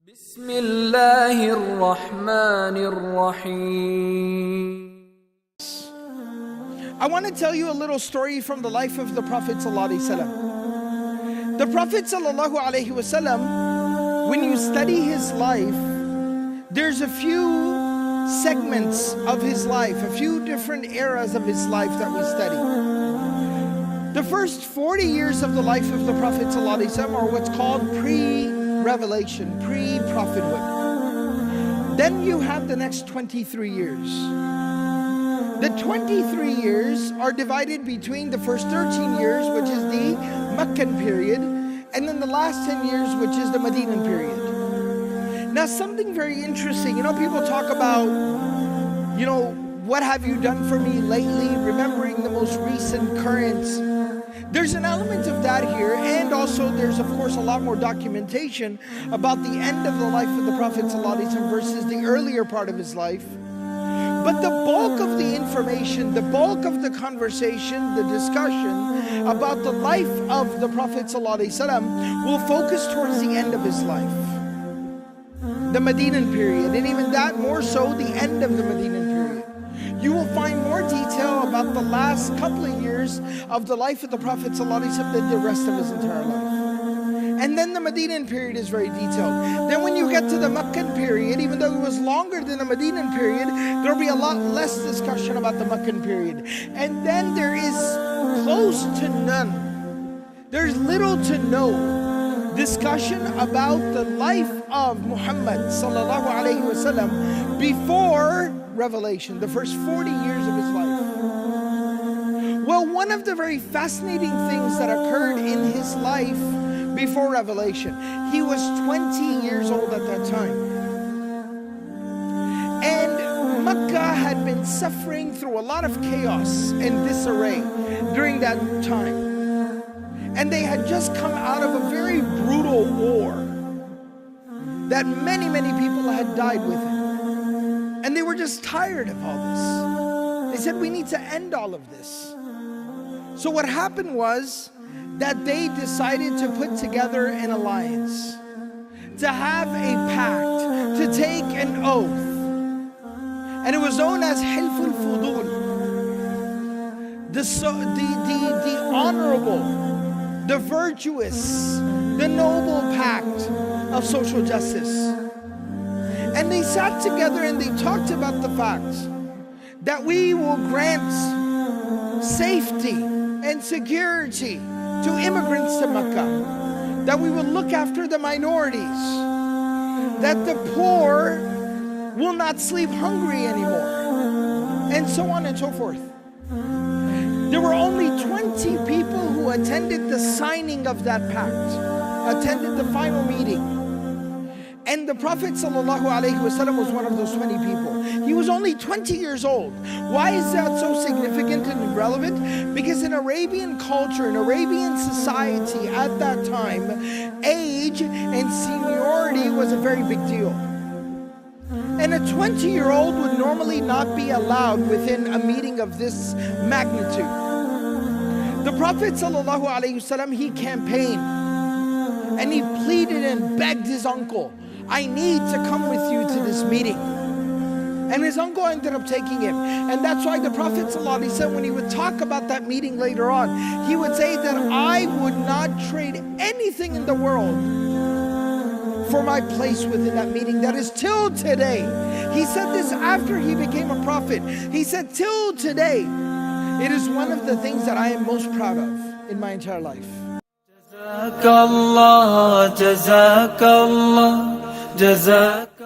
بسم الله الرحمن الرحيم. I want to tell you a little story from the life of the Prophet ﷺ. The Prophet ﷺ, when you study his life, there's a few segments of his life, a few different eras of his life that we study. The first 40 years of the life of the Prophet ﷺ are what's called pre-revelation, pre-prophethood. Then you have the next 23 years. The 23 years are divided between the first 13 years, which is the Meccan period, and then the last 10 years, which is the Medinan period. Now, something very interesting, people talk about, what have you done for me lately, remembering the most recent currents. There's an element of that here, and also there's, of course, a lot more documentation about the end of the life of the Prophet ﷺ versus the earlier part of his life. But the bulk of the information, the bulk of the conversation, the discussion about the life of the Prophet ﷺ will focus towards the end of his life, the Medinan period, and even that more so the end of the Medinan period. You will find more detail about the last couple of years of the life of the Prophet ﷺ than the rest of his entire life. And then the Medinan period is very detailed. Then when you get to the Meccan period, even though it was longer than the Medinan period, there will be a lot less discussion about the Meccan period. And then there is close to none, there's little to no discussion about the life of Muhammad ﷺ before revelation, the first 40 years of his life. Well, one of the very fascinating things that occurred in his life before revelation, he was 20 years old at that time. And Mecca had been suffering through a lot of chaos and disarray during that time. And they had just come out of a very brutal war that many, many people had died with it. And they were just tired of all this. They said, we need to end all of this. So what happened was that they decided to put together an alliance, to have a pact, to take an oath. And it was known as Hilf al-Fudul, the honorable, the virtuous, the noble pact of social justice. And they sat together and they talked about the fact that we will grant safety and security to immigrants to Mecca, that we will look after the minorities, that the poor will not sleep hungry anymore, and so on and so forth. There were only 20 people who attended the signing of that pact, attended the final meeting. And the Prophet ﷺ was one of those 20 people. He was only 20 years old. Why is that so significant and relevant? Because in Arabian culture, in Arabian society at that time, age and seniority was a very big deal. And a 20-year-old would normally not be allowed within a meeting of this magnitude. The Prophet ﷺ, he campaigned and he pleaded and begged his uncle, I need to come with you to this meeting. And his uncle ended up taking him. And that's why the Prophet ﷺ, when he would talk about that meeting later on, he would say that I would not trade anything in the world for my place within that meeting. That is till today. He said this after he became a prophet. He said, till today, it is one of the things that I am most proud of in my entire life. جزاك الله جزاك الله جزاك